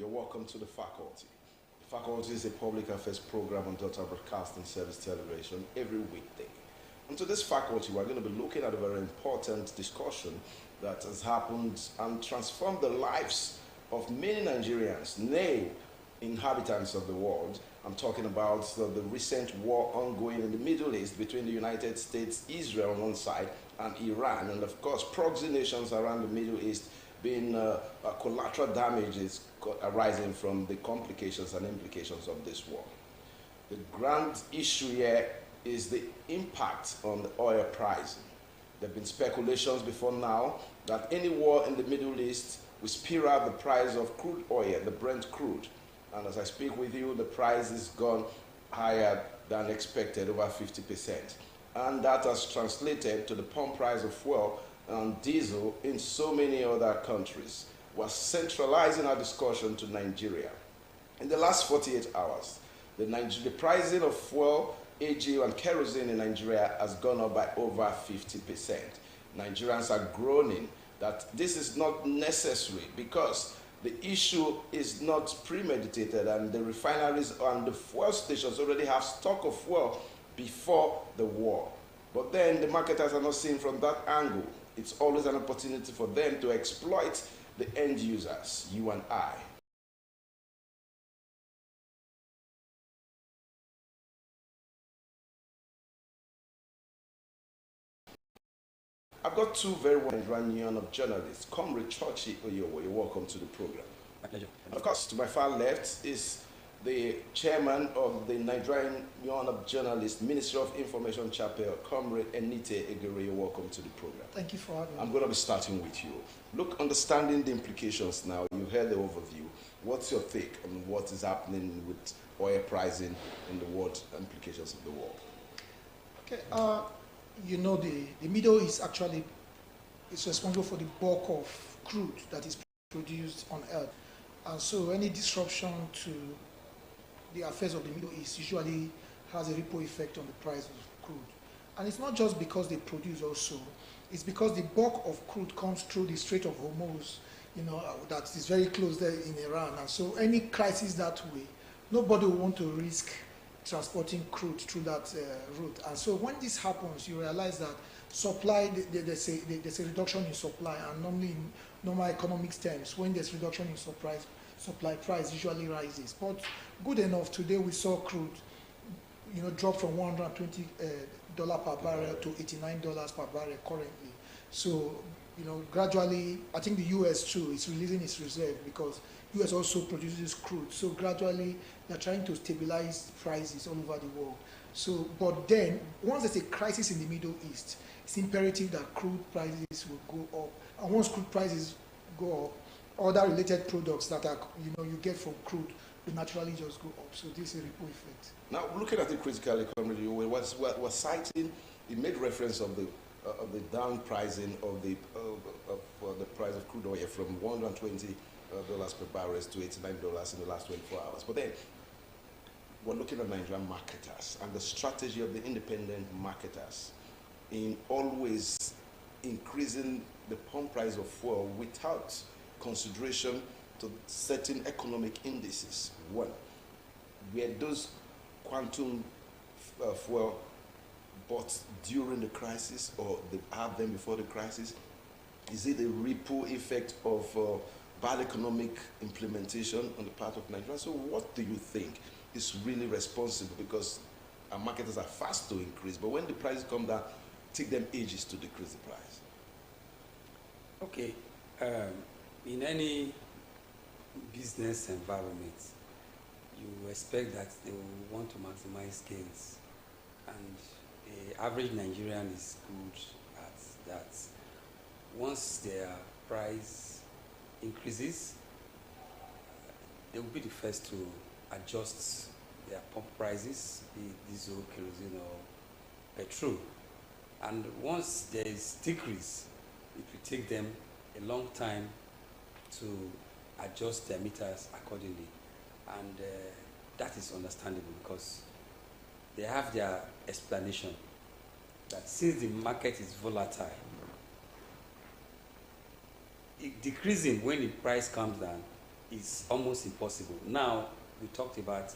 You're welcome to the faculty. The faculty is a public affairs program on Delta Broadcasting Service Television every weekday. And to this faculty, we're going to be looking at a very important discussion that has happened and transformed the lives of many Nigerians, nay, inhabitants of the world. I'm talking about the recent war ongoing in the Middle East between the United States, Israel on one side, and Iran, and of course proxy nations around the Middle East being collateral damages arising from the complications and implications of this war. The grand issue here is the impact on the oil pricing. There have been speculations before now that any war in the Middle East will spiral the price of crude oil, the Brent crude. And as I speak with you, the price has gone higher than expected, over 50%. And that has translated to the pump price of fuel and diesel in so many other countries. We're centralizing our discussion to Nigeria. In the last 48 hours, the pricing of fuel, AG, and kerosene in Nigeria has gone up by over 50%. Nigerians are groaning that this is not necessary because the issue is not premeditated and the refineries and the fuel stations already have stock of fuel before the war. But then the marketers are not seen from that angle. It's always an opportunity for them to exploit the end users, you and I. I've got two very well-known union of journalists, Comrade Churchy Oyowo. You're welcome to the program. My pleasure. Of course, to my far left is the chairman of the Nigerian Union of Journalists, Ministry of Information Chapel, Comrade Enite Egere. You're welcome to the program. Thank you for having me. I'm going to be starting with you. Look, understanding the implications now, you heard the overview. What's your take on what is happening with oil pricing in the world, implications of the war? Okay, you know, the Middle East actually is responsible for the bulk of crude that is produced on Earth. And so any disruption to the affairs of the Middle East usually has a ripple effect on the price of crude. And it's not just because they produce also, it's because the bulk of crude comes through the Strait of Hormuz, you know, that is very close there in Iran. And so any crisis that way, nobody will want to risk transporting crude through that route. And so when this happens, you realize that supply, there's a reduction in supply, and normally in normal economics terms, when there's reduction in supply price usually rises. But good enough, today we saw crude, you know, drop from $120 per barrel to $89 per barrel currently. So, you know, gradually, I think the US too is releasing its reserve because US also produces crude. So gradually, they're trying to stabilize prices all over the world. So, but then, once there's a crisis in the Middle East, it's imperative that crude prices will go up. And once crude prices go up, other related products that are, you know, you get from crude will naturally just go up. So this is a ripple effect. Now, looking at it critically, we're citing, he made reference of the down pricing of the price of crude oil from $120 per barrel to $89 in the last 24 hours. But then, we're looking at Nigerian marketers and the strategy of the independent marketers in always increasing the pump price of fuel without consideration to certain economic indices. One, were those quantum fuel bought during the crisis, or they have them before the crisis? Is it a ripple effect of bad economic implementation on the part of Nigeria? So what do you think is really responsible? Because our marketers are fast to increase, but when the prices come down, take them ages to decrease the price. Okay. In any business environment, you expect that they will want to maximize gains, and the average Nigerian is good at that. Once their price increases, they will be the first to adjust their pump prices, be it diesel, kerosene, or petrol. And once there is decrease, it will take them a long time to adjust their meters accordingly. And that is understandable because they have their explanation that since the market is volatile, decreasing when the price comes down is almost impossible. Now, we talked about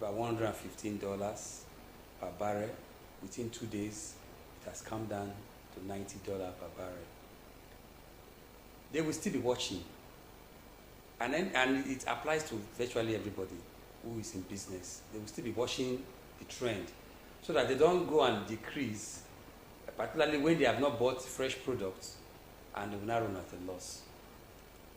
$115 per barrel. Within 2 days, it has come down to $90 per barrel. They will still be watching. And it applies to virtually everybody who is in business. They will still be watching the trend so that they don't go and decrease, particularly when they have not bought fresh products and they will not run at a loss.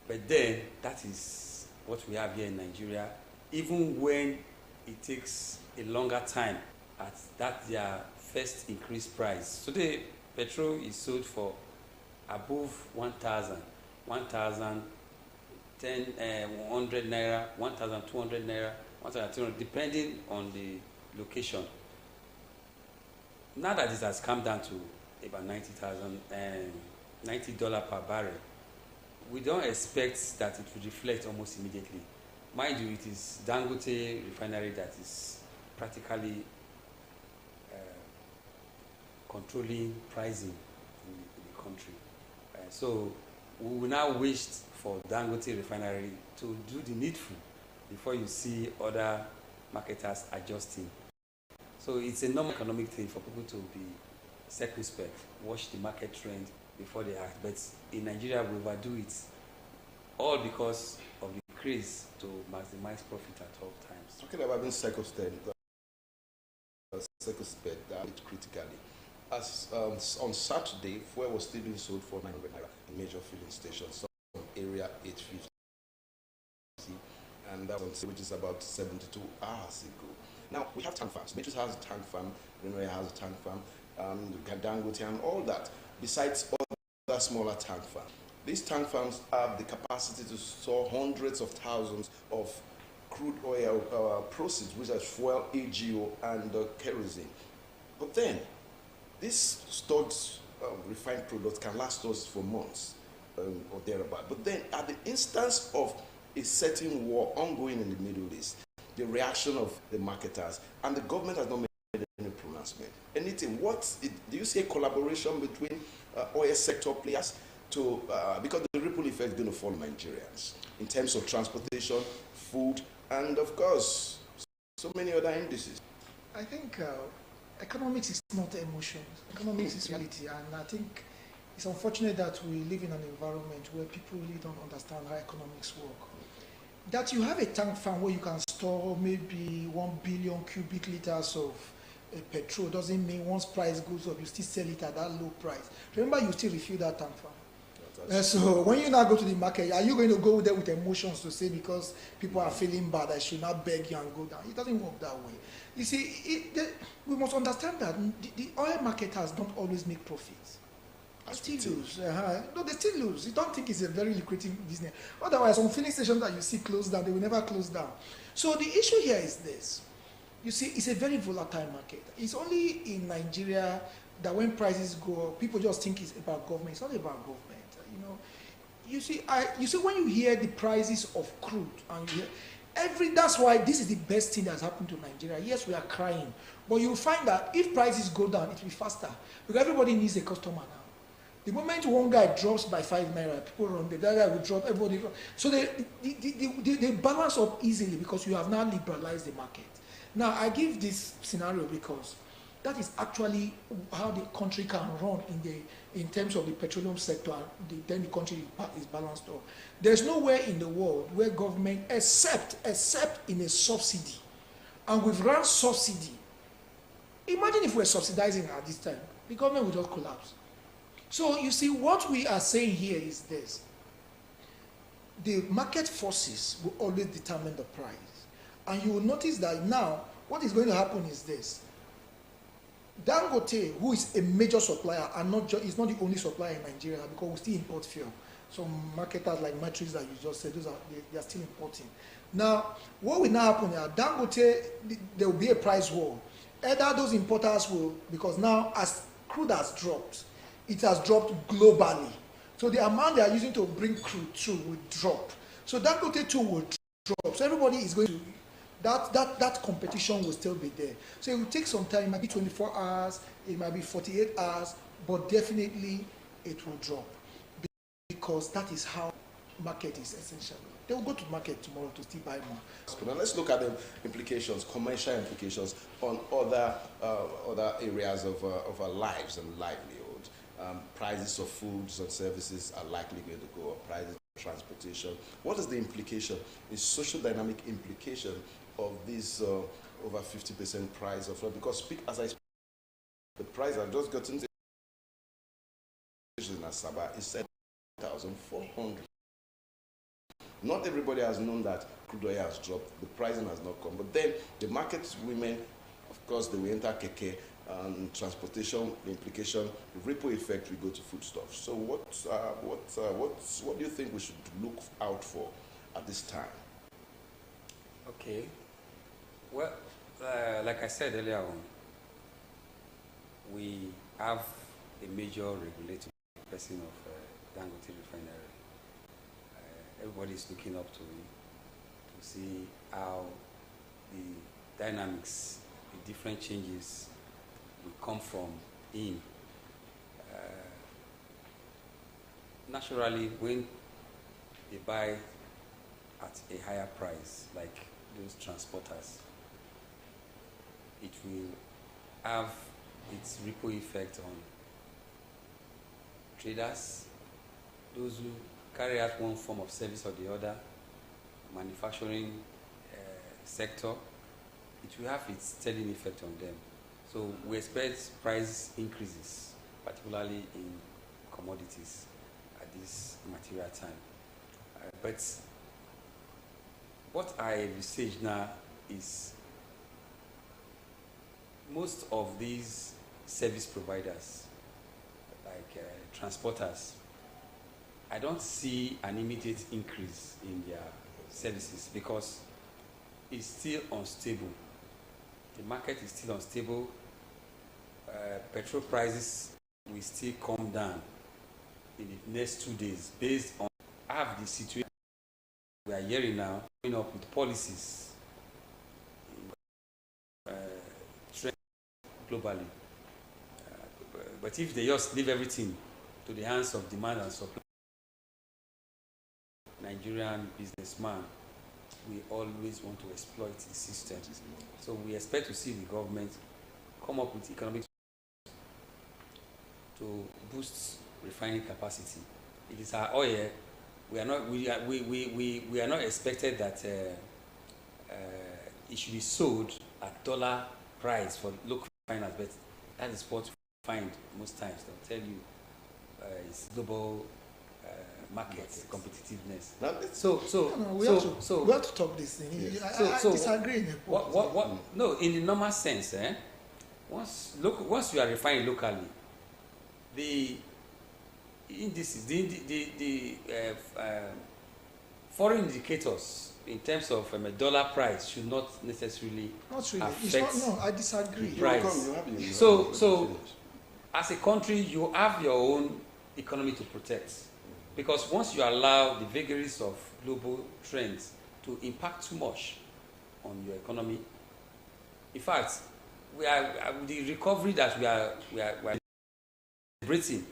But then, that is what we have here in Nigeria, even when it takes a longer time at that their first increased price. Today, petrol is sold for above 1,000, 1,100 naira, 1,200 naira, 1,200, depending on the location. Now that it has come down to about $90 per barrel, we don't expect that it will reflect almost immediately. Mind you, it is Dangote refinery that is practically controlling pricing in the country. So we will now wait for Dangote refinery to do the needful before you see other marketers adjusting. So it's a normal economic thing for people to be circumspect, watch the market trend before they act. But in Nigeria, we overdo it, all because of the craze to maximize profit at all times. Talking about being circumspect critically. As on Saturday, fuel was still being sold for 900 naira in major filling stations, some area 850, and that was, which is about 72 hours ago. Now we have tank farms. Matrix has a tank farm, Renway has a tank farm, Dangote and all that. Besides other smaller tank farms, these tank farms have the capacity to store hundreds of thousands of crude oil proceeds, which are fuel, AGO, and kerosene. But then, these stored refined products can last us for months or thereabout. But then, at the instance of a certain war ongoing in the Middle East, the reaction of the marketers, and the government has not made any pronouncement. Anything? Do you see a collaboration between oil sector players to, because the ripple effect is going to fall on Nigerians in terms of transportation, food, and of course, so many other indices? I think economics is not emotions. Economics is reality, and I think it's unfortunate that we live in an environment where people really don't understand how economics work. That you have a tank farm where you can store maybe 1 billion cubic liters of petrol doesn't mean once price goes up, you still sell it at that low price. Remember, you still refill that tank farm. So when you now go to the market, are you going to go there with emotions to say because people are feeling bad, I should not beg you and go down? It doesn't work that way. You see, we must understand that the oil marketers don't always make profits. They still lose. No, they still lose. You don't think it's a very lucrative business. Otherwise, on filling stations that you see closed down, they will never close down. So the issue here is this. You see, it's a very volatile market. It's only in Nigeria that when prices go up, people just think it's about government. It's not about government. You see, when you hear the prices of crude, and you hear that's why this is the best thing that's happened to Nigeria. Yes, we are crying, but you'll find that if prices go down, it will be faster because everybody needs a customer now. The moment one guy drops by 5 naira, people run. The other guy will drop. Everybody run. So they balance up easily because you have now liberalized the market. Now I give this scenario because that is actually how the country can run in terms of the petroleum sector. Then the country is balanced up. There's nowhere in the world where government, except in a subsidy, and we've run subsidy. Imagine if we're subsidizing at this time, the government would just collapse. So you see, what we are saying here is this: the market forces will always determine the price, and you will notice that now what is going to happen is this. Dangote, who is a major supplier, and is not the only supplier in Nigeria because we still import fuel. Some marketers like Matrix that you just said, they are still importing. Now, what will now happen here? Dangote, there will be a price war. Either those importers will, because now as crude has dropped, it has dropped globally. So the amount they are using to bring crude through will drop. So Dangote too will drop. So everybody is going to. That competition will still be there. So it will take some time. It might be 24 hours, it might be 48 hours, but definitely it will drop because that is how market is essential. They will go to market tomorrow to still buy more. So now let's look at the implications, commercial implications on other areas of our lives and livelihood. Prices of foods and services are likely going to go up. Prices of transportation. What is the implication? Is social dynamic implication of this over 50% price of oil? Because as I speak, the price I've just gotten in Asaba is 7,400. Not everybody has known that crude oil has dropped. The pricing has not come. But then the market women, of course, they will enter keke and transportation, the implication, the ripple effect will go to foodstuffs. So what do you think we should look out for at this time? Okay. Well, like I said earlier on, we have a major regulating person of Dangote Refinery. Everybody is looking up to him to see how the dynamics, the different changes will come from him. Naturally, when they buy at a higher price, like those transporters, it will have its ripple effect on traders, those who carry out one form of service or the other, manufacturing sector. It will have its telling effect on them. So we expect price increases, particularly in commodities at this material time. But what I envisage now is most of these service providers, like transporters, I don't see an immediate increase in their services because it's still unstable. The market is still unstable. Petrol prices will still come down in the next 2 days based on the situation we are hearing now, coming up with policies globally. But if they just leave everything to the hands of demand and supply, Nigerian businessman, we always want to exploit the system. So we expect to see the government come up with economic to boost refining capacity. It is our oil. We are not expected that it should be sold at dollar price for local refiners, but that is what we find most times. They'll tell you it's global market competitiveness. We have to talk this thing. Yes. I disagree. No, in the normal sense, once you are refining locally, the indices, the foreign indicators in terms of a dollar price should not necessarily affect. I disagree. Price. So as a country, you have your own economy to protect. Because once you allow the vagaries of global trends to impact too much on your economy, in fact, the recovery that we are celebrating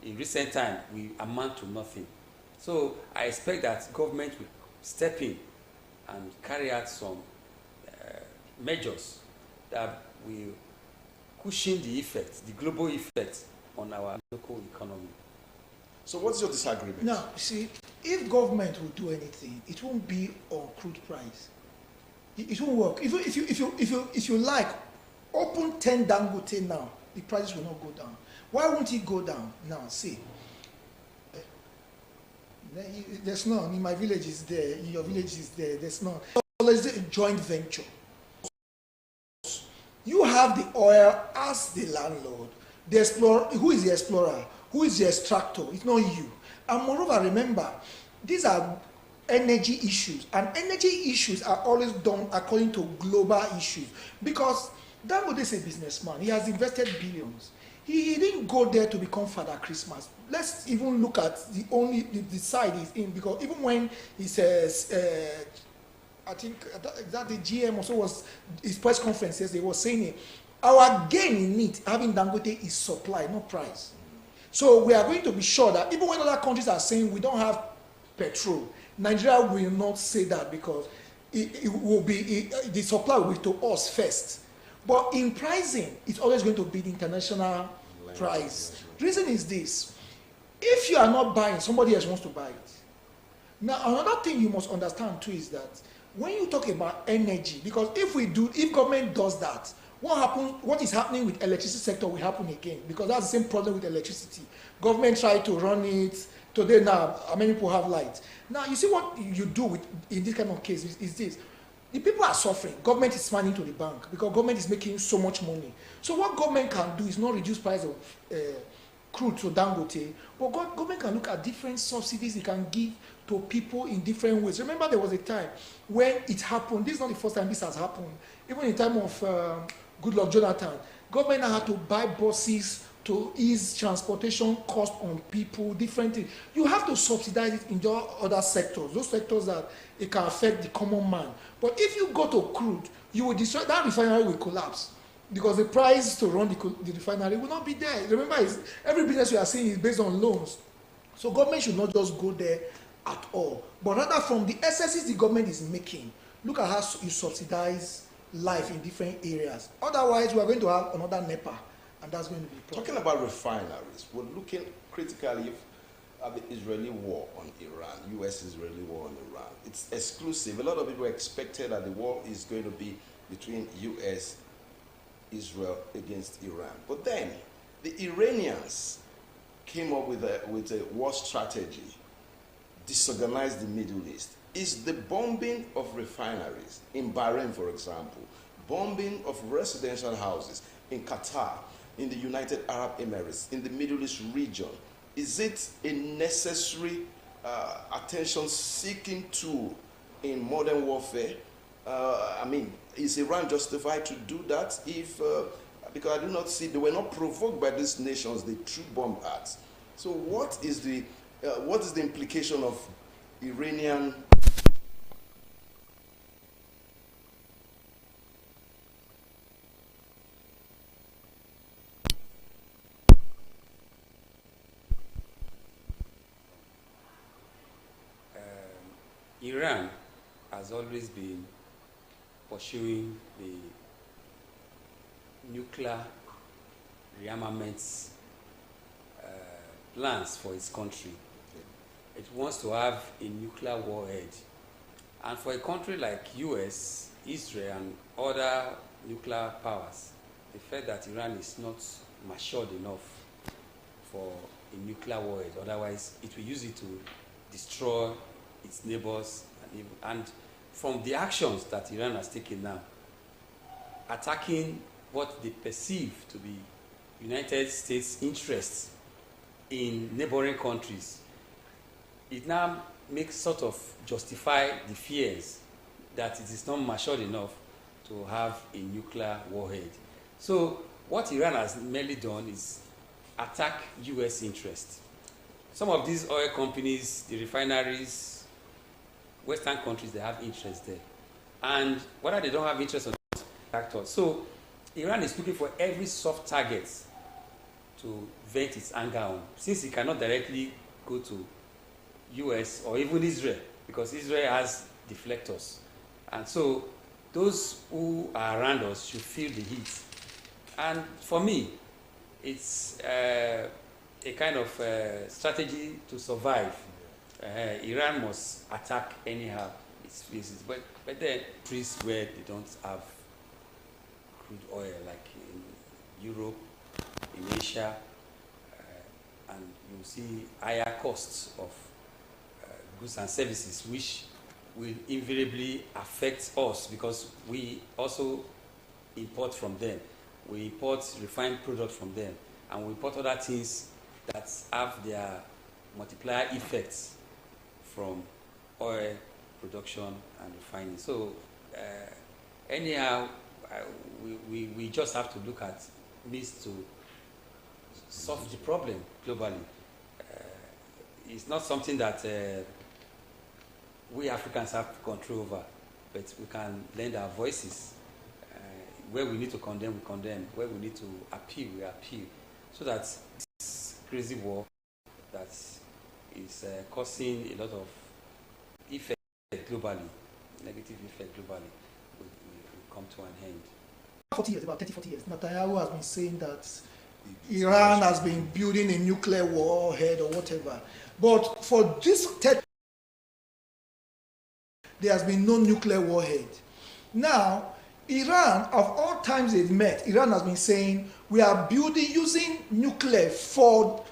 in recent time will amount to nothing. So I expect that government will step in and carry out some measures that will cushion the effect, the global effect on our local economy. So what's your disagreement? Now, see, if government will do anything, it won't be on crude price. It won't work. If you like, open 10 Dangote now, the prices will not go down. Why won't it go down now? See, there's none. In my village is there. In your village is there. There's none. So let's do a joint venture. You have the oil as the landlord. The explorer, who is the explorer? Who is the extractor? It's not you. And moreover, remember, these are energy issues. And energy issues are always done according to global issues. Because Dangote is a businessman. He has invested billions. He didn't go there to become Father Christmas. Let's even look at the side he's in. Because even when he says, I think that the GM also was, his press conference yesterday, he was saying it, our gain in it, having Dangote, is supply, not price. So we are going to be sure that even when other countries are saying we don't have petrol. Nigeria will not say that because it will be, the supply will be to us first. But in pricing, it's always going to be the international price. Reason is this: if you are not buying, somebody else wants to buy it. Now, another thing you must understand too is that when you talk about energy, because if government does that, what is happening with electricity sector will happen again, because that's the same problem with electricity. Government try to run it. Today now, how many people have light? Now, you see what you do in this kind of case is this. The people are suffering. Government is money to the bank because government is making so much money. So what government can do is not reduce price of crude to Dangote, but government can look at different subsidies it can give to people in different ways. Remember, there was a time when it happened. This is not the first time this has happened. Even in time of Goodluck Jonathan, government had to buy buses to ease transportation cost on people, different things. You have to subsidize it in your other sectors, those sectors that it can affect the common man. But if you go to crude, you will destroy, that refinery will collapse because the price to run the refinery will not be there. Remember, every business you are seeing is based on loans. So government should not just go there at all, but rather from the excesses the government is making, look at how you subsidize life in different areas. Otherwise, we are going to have another NEPA. And that's going to be talking about refineries. We're looking critically at the Israeli war on Iran, U.S.-Israeli war on Iran. It's exclusive. A lot of people expected that the war is going to be between U.S., Israel against Iran. But then the Iranians came up with a war strategy, disorganized the Middle East. Is the bombing of refineries in Bahrain, for example, bombing of residential houses in Qatar, in the United Arab Emirates, in the Middle East region, is it a necessary attention-seeking tool in modern warfare? I mean, is Iran justified to do that? Because I do not see, they were not provoked by these nations, the true bomb acts. So what is the implication of Iranian Iran has always been pursuing the nuclear rearmaments plans for its country. It wants to have a nuclear warhead. And for a country like US, Israel, and other nuclear powers, they felt that Iran is not matured enough for a nuclear warhead. Otherwise, it will use it to destroy its neighbors. And from the actions that Iran has taken now, attacking what they perceive to be United States interests in neighboring countries, it now makes sort of justify the fears that it is not matured enough to have a nuclear warhead. So what Iran has merely done is attack US interests. Some of these oil companies, the refineries, Western countries, they have interest there. And whether they don't have interest or not, factors. So Iran is looking for every soft target to vent its anger on, since it cannot directly go to US or even Israel, because Israel has deflectors. And so those who are around us should feel the heat. And for me, it's a kind of strategy to survive. Iran must attack anyhow its places, but there are countries where they don't have crude oil, like in Europe, in Asia, and you see higher costs of goods and services, which will invariably affect us because we also import from them. We import refined products from them, and we import other things that have their multiplier effects from oil production and refining. So anyhow, we just have to look at means to solve the problem globally. It's not something that we Africans have control over, but we can lend our voices. Where we need to condemn, we condemn. Where we need to appeal, we appeal. So that this crazy war that is causing a lot of effect globally, negative effect globally will come to an end. 40 years, about 30, 40 years, Netanyahu has been saying that Iran has been building a nuclear warhead or whatever. But for this 30 there has been no nuclear warhead. Now, Iran, of all times they've met, Iran has been saying, we are building, using nuclear for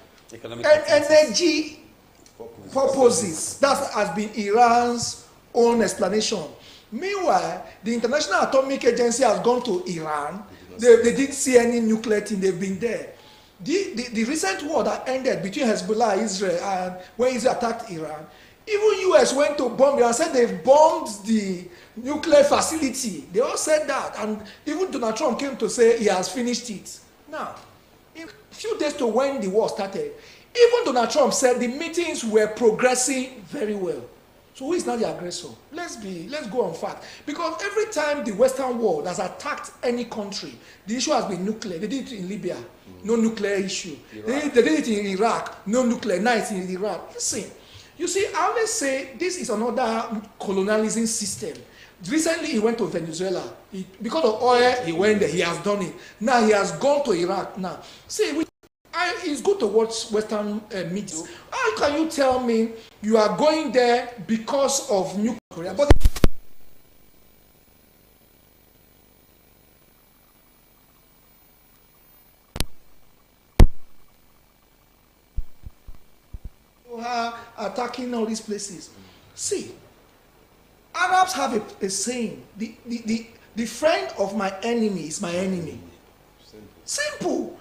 energy purposes. That has been Iran's own explanation. Meanwhile, the International Atomic Agency has gone to Iran. They didn't see any nuclear thing. They've been there. The recent war that ended between Hezbollah and Israel, and when Israel attacked Iran, even US went to bomb Iran, said they've bombed the nuclear facility. They all said that. And even Donald Trump came to say he has finished it. Now, in a few days to when the war started, even Donald Trump said the meetings were progressing very well. So who is now the aggressor? Let's go on fact. Because every time the Western world has attacked any country, the issue has been nuclear. They did it in Libya, no nuclear issue. They did it in Iraq, no nuclear. Now it's in Iraq. Listen, you see, I always say this is another colonialism system. Recently, he went to Venezuela. Because of oil, he went there. He has done it. Now he has gone to Iraq. Now, see, it's good to watch Western media. How can you tell me you are going there because of nuclear? But attacking all these places. See, Arabs have a saying: the friend of my enemy is my enemy. Simple.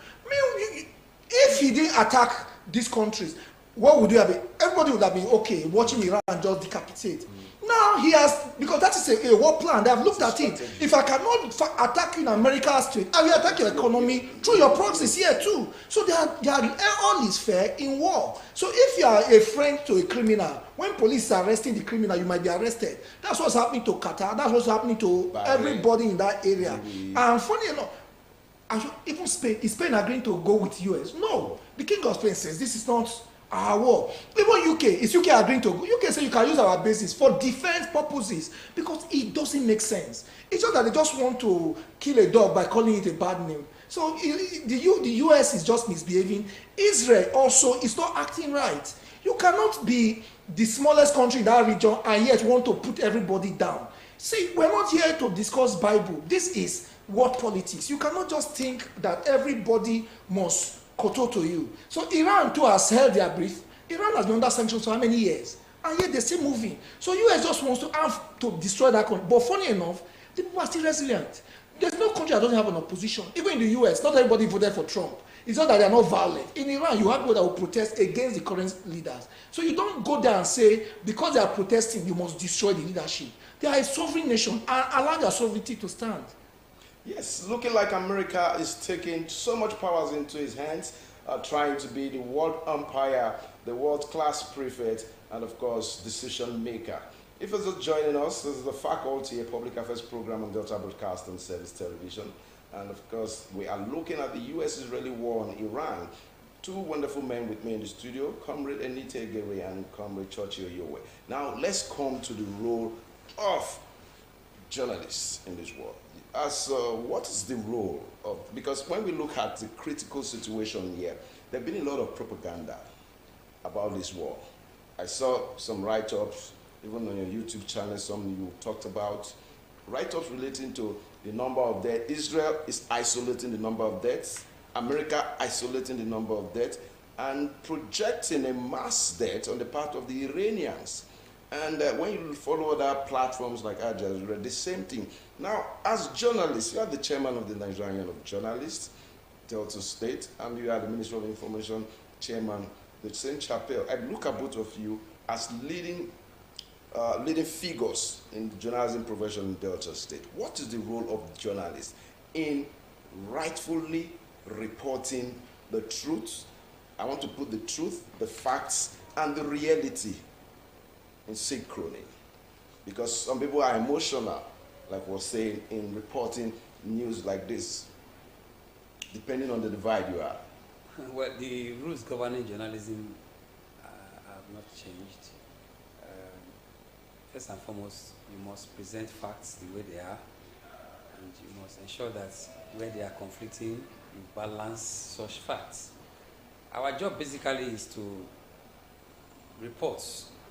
If he didn't attack these countries, what would you have been? Everybody would have been okay watching Iran just decapitate. Now he has, because that is a war plan. They have looked at it. If I cannot attack you in America's street, I will attack your economy through your proxies here too. So they are all is fair in war. So if you are a friend to a criminal, when police are arresting the criminal, you might be arrested. That's what's happening to Qatar. That's what's happening to everybody in that area. And funny enough, even Spain, is Spain agreeing to go with US? No. The King of Spain says this is not our war. Even UK, is UK agreeing to go? UK say you can use our bases for defense purposes because it doesn't make sense. It's just that they just want to kill a dog by calling it a bad name. So the US is just misbehaving. Israel also is not acting right. You cannot be the smallest country in that region and yet want to put everybody down. See, we're not here to discuss Bible. This is world politics. You cannot just think that everybody must kowtow to you. So Iran too has held their breath. Iran has been under sanctions for how many years? And yet they're still moving. So US just wants to destroy that country. But funny enough, the people are still resilient. There's no country that doesn't have an opposition. Even in the US, not everybody voted for Trump. It's not that they're not violent. In Iran, you have people that will protest against the current leaders. So you don't go there and say, because they are protesting, you must destroy the leadership. They are a sovereign nation and allow their sovereignty to stand. Yes, looking like America is taking so much powers into his hands, trying to be the world umpire, the world-class prefect, and of course, decision maker. If you're just joining us, this is the Faculty, a public affairs program on Delta Broadcasting Service Television. And of course, we are looking at the US-Israeli war on Iran. Two wonderful men with me in the studio, Comrade Enite Gere and Comrade Churchill Yowe. Now, let's come to the role of journalists in this world. What is the role of, because when we look at the critical situation here, there have been a lot of propaganda about this war. I saw some write-ups, even on your YouTube channel, some you talked about, write-ups relating to the number of deaths. Israel is isolating the number of deaths, America isolating the number of deaths, and projecting a mass death on the part of the Iranians. And when you follow other platforms like Al Jazeera, the same thing. Now, as journalists, you are the chairman of the Nigerian Union of Journalists, Delta State, and you are the Minister of Information chairman, the same chapel. I look at both of you as leading figures in the journalism profession in Delta State. What is the role of journalists in rightfully reporting the truth? I want to put the truth, the facts, and the reality in synchrony, because some people are emotional, like we're saying, in reporting news like this, depending on the divide you are. Well, the rules governing journalism have not changed. first and foremost, you must present facts the way they are, and you must ensure that where they are conflicting, you balance such facts. Our job basically is to report,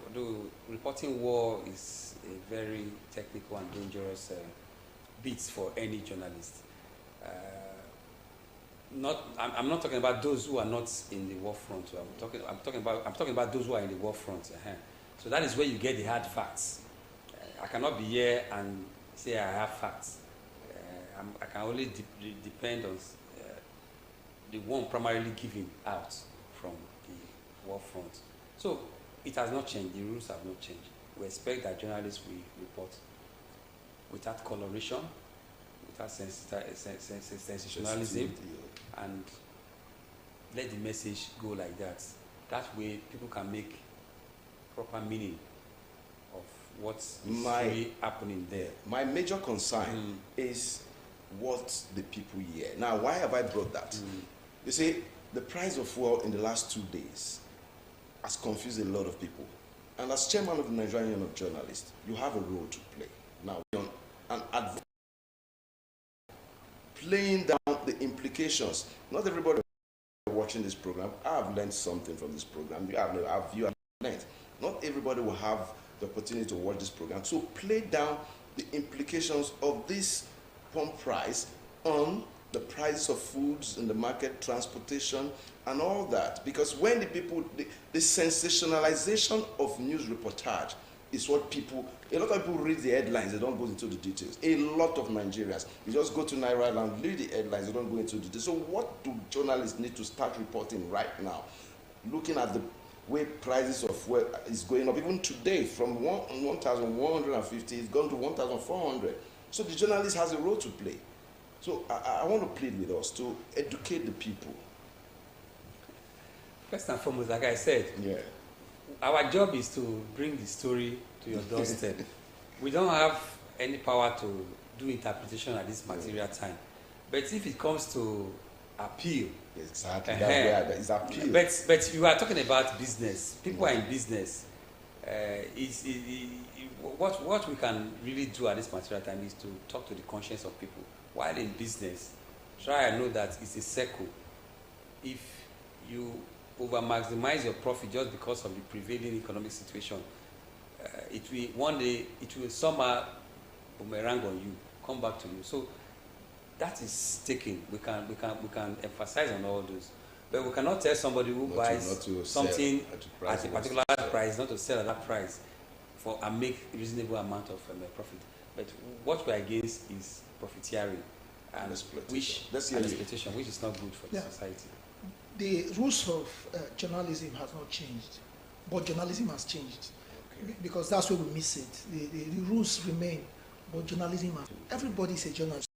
although reporting war is a very technical and dangerous beat for any journalist. I'm not talking about those who are not in the war front. I'm talking about those who are in the war front. So that is where you get the hard facts. I cannot be here and say I have facts. I can only depend on the one primarily given out from the war front. So it has not changed. The rules have not changed. We expect that journalists will report without coloration, without sensationalism, and let the message go like that. That way people can make proper meaning of what's really happening there. My major concern is what the people hear. Now, why have I brought that? You see, the price of fuel in the last 2 days has confused a lot of people. And as chairman of the Nigerian Union of Journalists, you have a role to play. Now, an advocate playing down the implications. Not everybody watching this program, I've learned something from this program. You have learned. Not everybody will have the opportunity to watch this program. So play down the implications of this pump price on the price of foods in the market, transportation, and all that. Because when the sensationalization of news reportage is what a lot of people read the headlines, they don't go into the details. A lot of Nigerians, you just go to Naira and read the headlines, they don't go into the details. So what do journalists need to start reporting right now? Looking at the way prices of fuel is going up, even today, from 1,150, it's gone to 1,400. So the journalist has a role to play. So I want to plead with us to educate the people. First and foremost, like I said, our job is to bring the story to your doorstep. We don't have any power to do interpretation at this material time. But if it comes to appeal, exactly, that's where it's appeal. But you are talking about business. People are in business. What we can really do at this material time is to talk to the conscience of people. While in business, try and know that it's a circle. If you over maximize your profit just because of the prevailing economic situation, it will one day somehow boomerang on you, come back to you. So that is taken. We can emphasize on all those, but we cannot tell somebody who buys something at a particular price not to sell at that price and make a reasonable amount of profit. But what we are against is profiteering and exploitation, which is not good for the society. The rules of journalism has not changed, but journalism has changed. Because that's where we miss it. The rules remain, but journalism has. Everybody is a journalist.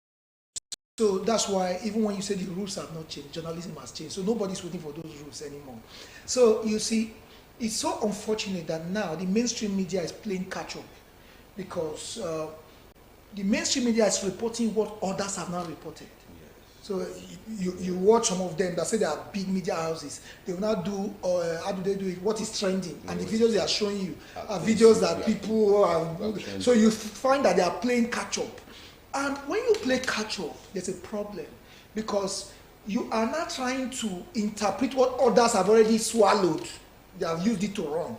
So that's why even when you say the rules have not changed, journalism has changed. So nobody's waiting for those rules anymore. So you see, it's so unfortunate that now the mainstream media is playing catch-up, because the mainstream media is reporting what others have not reported. So you watch some of them that say they are big media houses. They will not do, how do they do it? What is trending? And the videos they are showing you are videos that people are. So you find that they are playing catch up. And when you play catch up, there's a problem, because you are not trying to interpret what others have already swallowed. They have used it to run.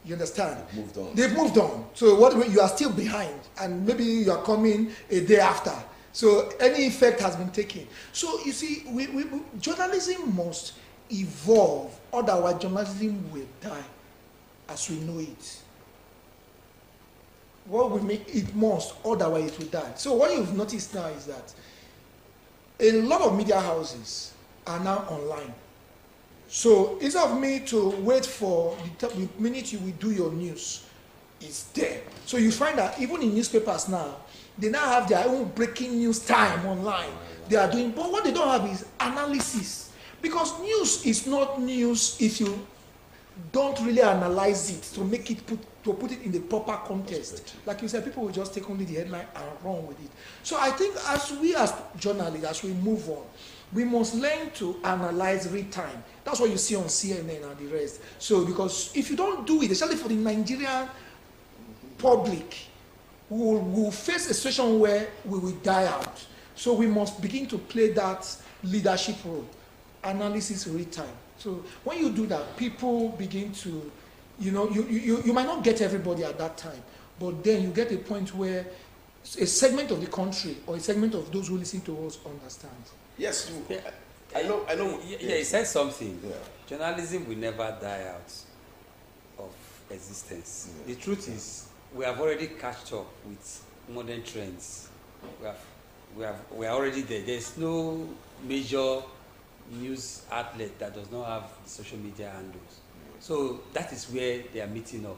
You understand? They've moved on. So what you are still behind, and maybe you are coming a day after. So any effect has been taken. So you see, journalism must evolve, otherwise journalism will die as we know it. What we make it must, otherwise it will die. So what you've noticed now is that a lot of media houses are now online. So instead of me to wait for the minute you will do your news, it's there. So you find that even in newspapers now, they now have their own breaking news time online. They are doing, but what they don't have is analysis. Because news is not news if you don't really analyze it to make it put it in the proper context. Like you said, people will just take only the headline and run with it. So I think as journalists, as we move on, we must learn to analyze real time. That's what you see on CNN and the rest. So because if you don't do it, especially for the Nigerian public, we will face a situation where we will die out. So we must begin to play that leadership role, analysis real time. So when you do that, people begin to, you might not get everybody at that time, but then you get a point where a segment of the country or a segment of those who listen to us understands. Yes, I know. Yeah, he said something. Yeah. Journalism will never die out of existence. Yeah. The truth is, we have already catched up with modern trends. We are already there. There's no major news outlet that does not have social media handles. So that is where they are meeting up.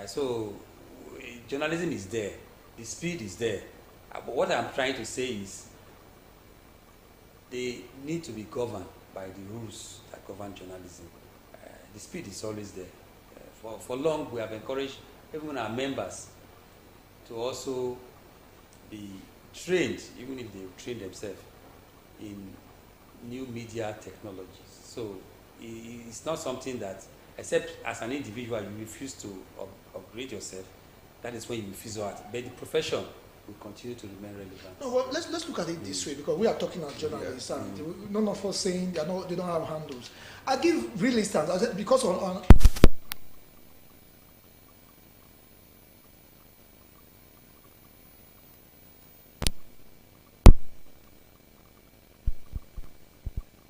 So journalism is there. The speed is there. But what I'm trying to say is they need to be governed by the rules that govern journalism. The speed is always there. For long, we have encouraged even our members to also be trained, even if they train themselves, in new media technologies. So it's not something that, except as an individual, you refuse to upgrade yourself. That is when you fizzle out. But the profession will continue to remain relevant. No, well, let's look at it this way, because we are talking as journalists, and none of us saying they don't have handles. I give real instance because on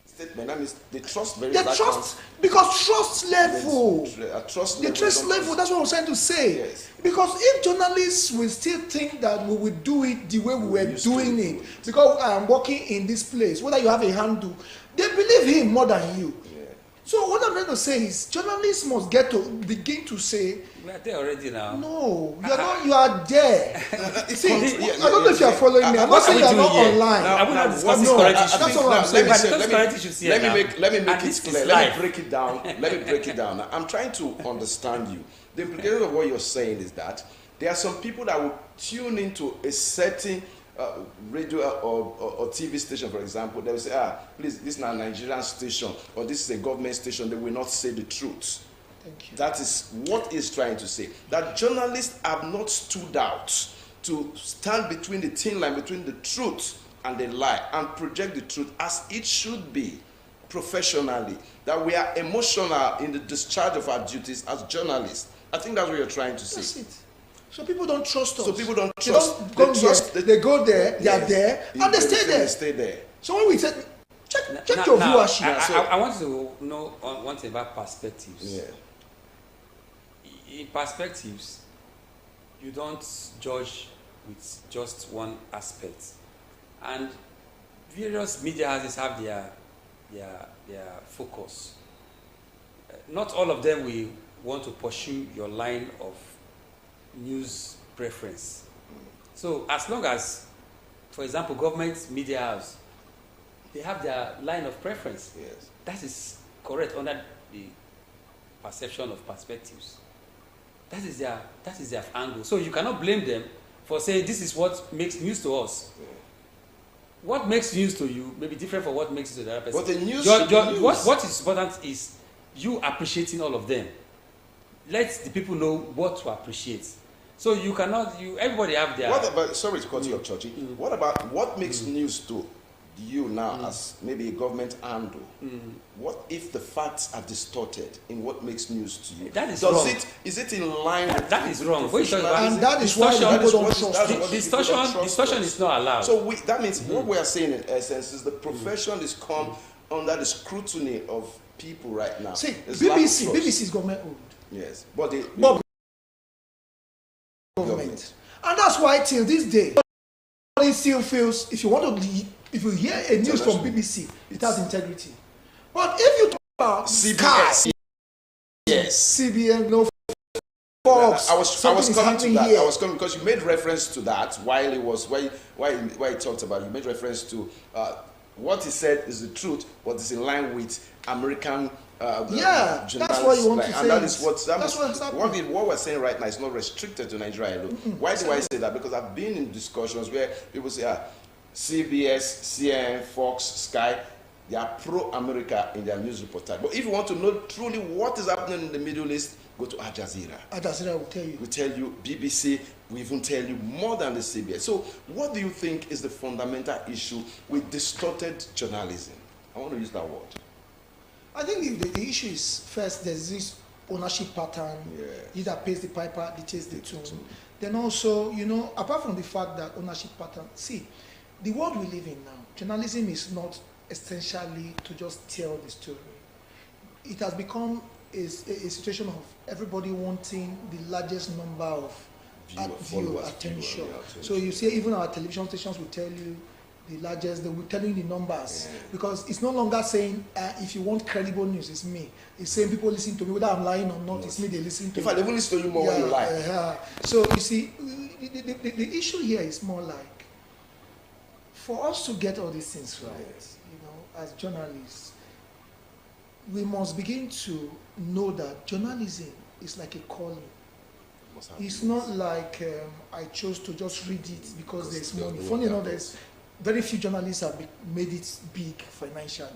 statement. That means they trust very. They trust because trust level. Trust The trust level. That's what I was trying to say. Yes. Because if journalists will still think that we will do it the way we were used to doing do it, it. because I am working in this place, whether you have a handle, they believe him more than you. Yeah. So what I'm trying to say is, journalists must get to begin to say, We are there already now. no, you are not. You are there. See, Yeah, I don't know if you are following me. I'm not What are saying we you are doing not here? online. Now, I will not discuss this no, correct I- issue. that's what I'm Now, saying. but discuss correct issues here let me now. make And it this clear. is Let me live. break it down. Let me break it down. Now, I'm trying to understand you. The implication of what you're saying is that there are some people that will tune into a certain radio or TV station, for example. They will say, please, this is not a Nigerian station, or this is a government station. They will not say the truth. Thank you. That is what he's trying to say. That journalists have not stood out to stand between the thin line between the truth and the lie and project the truth as it should be professionally. That we are emotional in the discharge of our duties as journalists. I think that's what you're trying to say. That's it. So people don't trust us. So people don't They trust. don't go there. They go there. They are Yes. there, and they stay there. They stay there. So when we say, check Now- your now, viewership. I want to know one thing about perspectives. Yeah. In perspectives, you don't judge with just one aspect, and various media houses have their focus. Not all of them will want to pursue your line of news preference. So as long as, for example, government media house, they have their line of preference. Yes. That is correct under the perception of perspectives. That is their angle. So you cannot blame them for saying this is what makes news to us. Yeah. What makes news to you may be different from what makes it to the other person. But the news should be news. What is important is you appreciating all of them. Let the people know what to appreciate. So you cannot. Everybody have their. What about? Sorry to cut you off, Churchy. What about what makes news to you now as maybe a government handle? What if the facts are distorted in what makes news to you? That is wrong. Is it in line with That is with wrong. What you're talking about And that is why distortion. people don't That is trust what- us. that's what- Distortion is not allowed. So that means what we are saying in essence is the profession is come under the scrutiny of people right now. See, There's lack of BBC trust. is government owned. Yes, but the But government. And that's why till this day, it still feels, if you hear a news from BBC, it has integrity. But if you talk about CBS, Sky, yes. CBN, no Fox, I was something is coming to happening that. here. I was coming because you made reference to that while it was why he talked about. You made reference to what he said is the truth, but it's in line with American. Yeah, that's journalists, what you want to and say. that is what That's what's happening. what we're saying right now is not restricted to Nigeria alone. Why do I say that? Because I've been in discussions where people say, CBS, CNN, Fox, Sky, they are pro-America in their news reportage. But if you want to know truly what is happening in the Middle East, Go to Al Jazeera. Al Jazeera will tell you. We tell you, BBC, we even tell you more than the CBS. So what do you think is the fundamental issue with distorted journalism? I want to use that word. I think the issue is, first, there's this ownership pattern. Yes. He that pays the piper, he takes the tune. Then also, you know, apart from the fact that ownership pattern, see, the world we live in now, journalism is not essentially to just tell the story. It has become a situation of everybody wanting the largest number of viewer attention. So you see, even our television stations will tell you the largest, they will tell you the numbers. Yeah. Because it's no longer saying, if you want credible news, it's me. It's saying people listen to me, whether I'm lying or not, it's me they listen to. In fact, they will listen to you more when you lie. So you see, the issue here is more like, for us to get all these things right, you know, as journalists, we must begin to know that journalism is like a calling. It's not like I chose to just read it because there's money. Funny enough, there's very few journalists have made it big financially.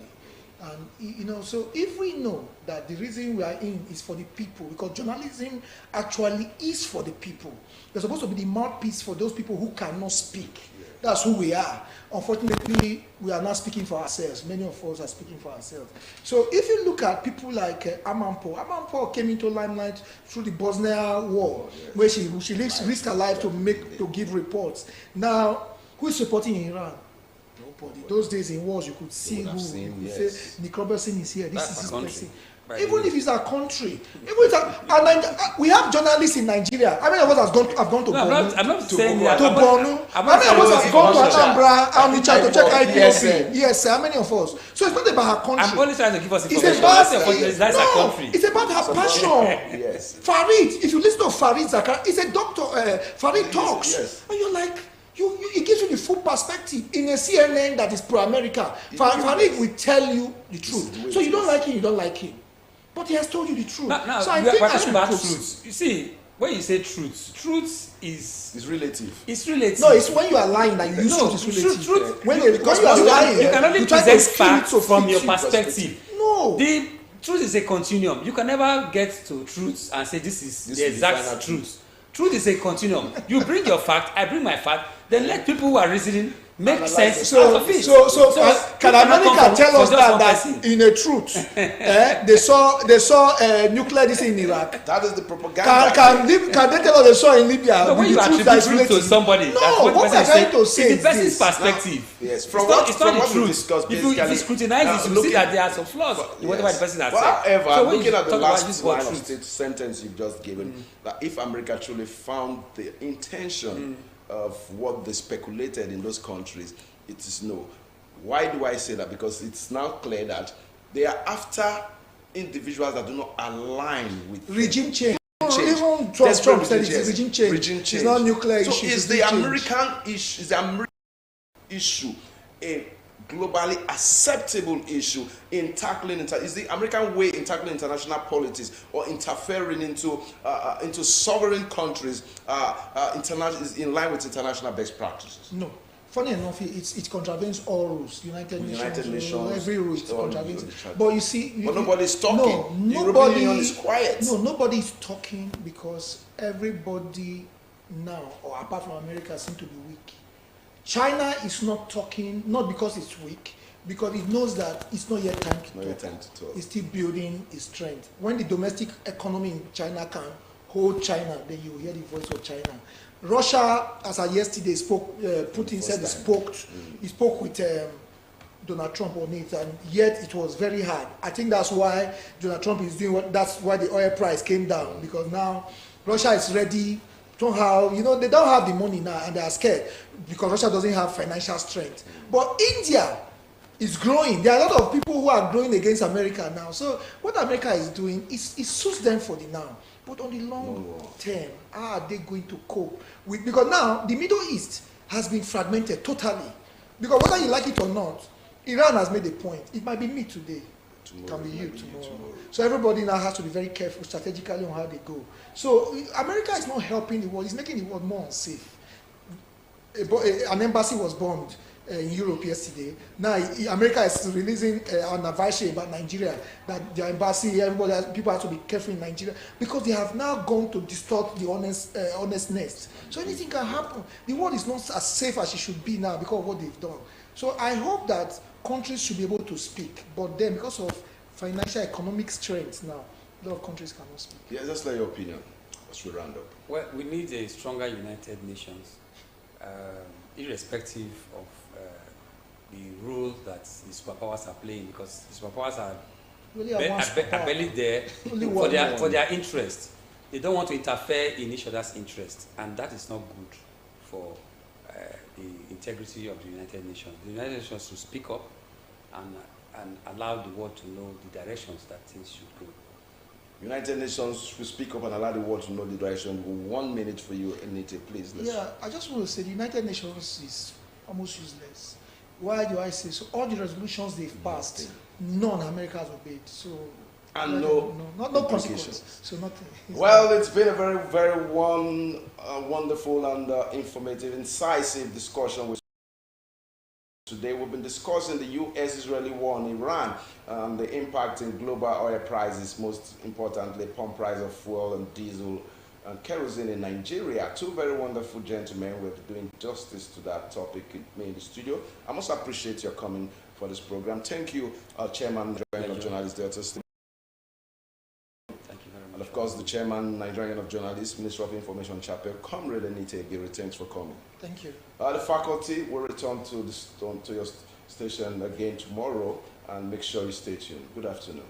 And, you know, so if we know that the reason we are in is for the people, because journalism actually is for the people. They're supposed to be the mouthpiece for those people who cannot speak. That's who we are. Unfortunately, we are not speaking for ourselves. Many of us are speaking for ourselves. So if you look at people like Amanpour came into limelight through the Bosnia War, where she risked her life to give reports. Now, who is supporting Iran? Nobody. Those days in wars, you could see who. You could say Nick Robertson is here. This is his person. Even if it's our country, we have journalists in Nigeria. How many of us have gone to Borno? I'm not saying that. To Borno. How many of us have gone to Anambra, Onitsha to check IPOB? Yes, how many of us? So it's not about our country. I'm only trying to give us information. That's our country. It's about her passion. Yes. Farid, if you listen to Farid Zakari, he's a doctor. Farid talks, and you're like. It gives you the full perspective in a CNN that is pro-America. Farid will tell you the truth. So you don't like him, you don't like him. But he has told you the truth. Now, so I think that's about truth. You see, when you say truth is relative. It's relative. No, it's when you are lying that you use truth is relative. Truth, when you are lying, you can only present facts from your perspective. No. The truth is a continuum. You can never get to truth and say this is the exact truth. Truth is a continuum. You bring your fact, I bring my fact, then let people who are reasoning make sense out of it. So can America tell us that in a truth, they saw nuclear this in Iraq? That is the propaganda. Can they tell us they saw in Libya? No, when you attribute truth to somebody, no, what we're trying to say is the person's perspective. Yes, it's not the truth. If you scrutinize it, you see that there are some flaws in whatever the person has said. However, looking at the last line of sentence you've just given, that if America truly found the intention of what they speculated in those countries, it is no. Why do I say that? Because it's now clear that they are after individuals that do not align with regime change. Even Trump said it's regime change. It's not nuclear issue. So is the American issue, issue a globally acceptable issue in tackling is the American way in tackling international politics or interfering into sovereign countries is in line with international best practices? No. Funny enough, it contravenes all rules. United Nations, every rule it contravenes. But you see, nobody's talking. The European Union is quiet. No, nobody is talking because everybody now, or apart from America, seem to be weak. China is not talking, not because it's weak, because it knows that it's not yet time to talk. It's still building its strength. When the domestic economy in China can hold China, then you will hear the voice of China. Russia, as I yesterday spoke, Putin said he spoke with Donald Trump on it, and yet it was very hard. I think that's why Donald Trump is doing that's why the oil price came down, because now Russia is ready. They don't have the money now, and they are scared because Russia doesn't have financial strength. But India is growing. There are a lot of people who are growing against America now. So what America is doing it suits them for the now. But on the long term, how are they going to cope with? Because now the Middle East has been fragmented totally. Because whether you like it or not, Iran has made a point. It might be me today. Can be you tomorrow. So everybody now has to be very careful strategically on how they go. So America is not helping the world; it's making the world more unsafe. An embassy was bombed in Europe yesterday. Now America is releasing an advisory about Nigeria, that their embassy, people have to be careful in Nigeria, because they have now gone to distort the honestness. So anything can happen. The world is not as safe as it should be now because of what they've done. So I hope that countries should be able to speak, but then because of financial economic strength now, a lot of countries cannot speak. Yeah, just like your opinion as we round up. Well, we need a stronger United Nations, irrespective of the role that the superpowers are playing, because the superpowers are barely there for their interest. They don't want to interfere in each other's interest, and that is not good for the integrity of the United Nations. The United Nations should speak up and allow the world to know the directions that things should go. United Nations will speak up and allow the world to know the direction. 1 minute for you, Anita, please. Yeah, I just want to say the United Nations is almost useless. Why do I say so? All the resolutions they've passed, none America has obeyed. So and no consequences. So nothing. Well, it's been a very, very wonderful and informative, incisive discussion with. Today we've been discussing the U.S.-Israeli war on Iran and the impact in global oil prices, most importantly, pump price of fuel and diesel and kerosene in Nigeria. Two very wonderful gentlemen who are doing justice to that topic in the studio. I must appreciate your coming for this program. Thank you, Chairman of Journalists, Delta State. And of course, the Chairman, Nigerian of Journalists, Minister of Information, Chapel, Comrade Anita Egiri. Thanks for coming. Thank you. The faculty will return to your station again tomorrow, and make sure you stay tuned. Good afternoon.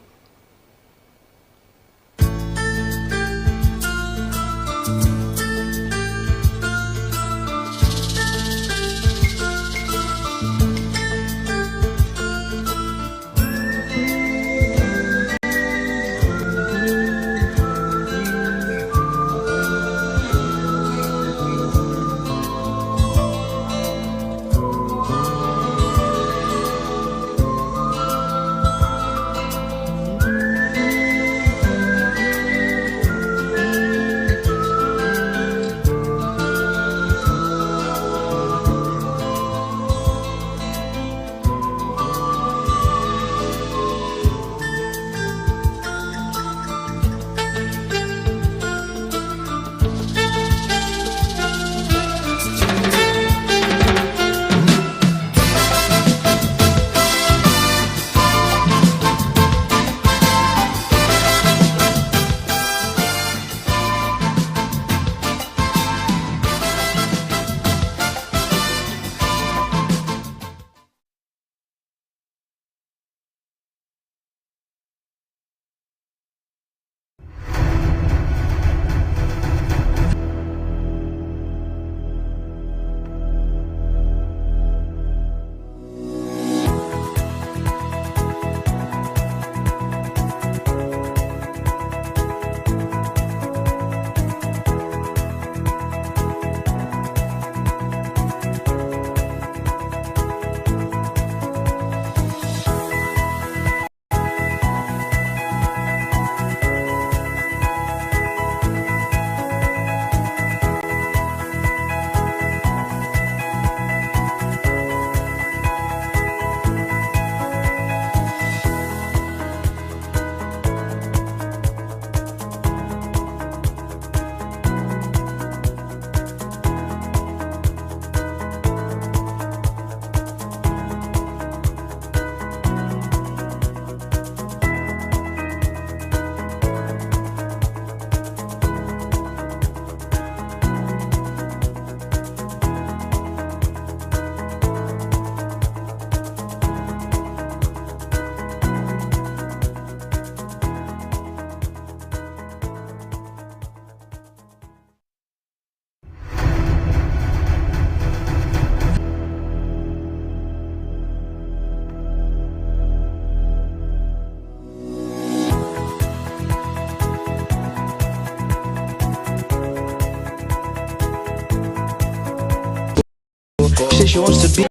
She wants to be.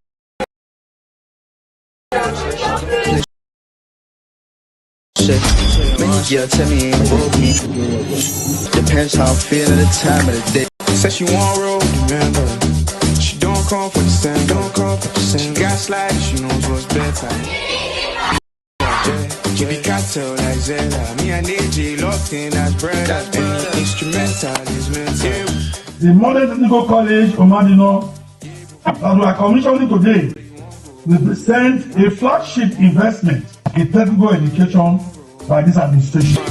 Yeah, tell me ain't broke me. Depends how I'm feeling at the time of the day. Said she want roll, remember. She don't come for the same, don't come for the same. Gaslight, she knows what's better. Keep it cartel like Zella. Me and AJ locked in as brothers. Any instrumental is mental. The Modern Technical College, Omadino, that we are commissioning today, represent a flagship investment in technical education by this administration.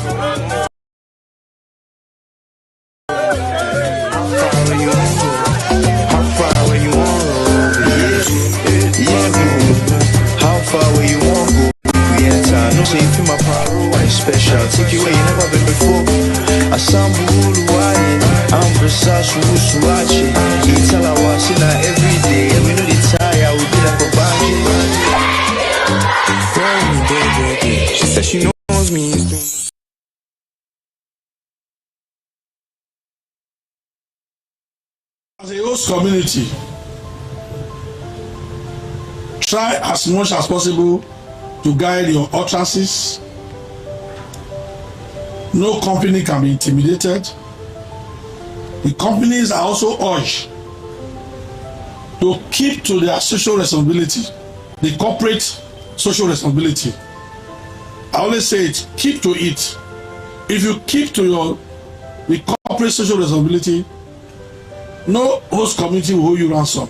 My power, I special. Take you where you never been before. Asambulu, I'm precise, Suachi. He tell I was in every day. We know the tire, we be like a bag. She said she knows me. As a host community, try as much as possible to guide your utterances. No company can be intimidated. The companies are also urged to keep to their social responsibility, the corporate social responsibility. I always say it, keep to it. If you keep to the corporate social responsibility, no host community will hold you ransom.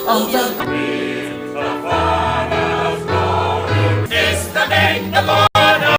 Of the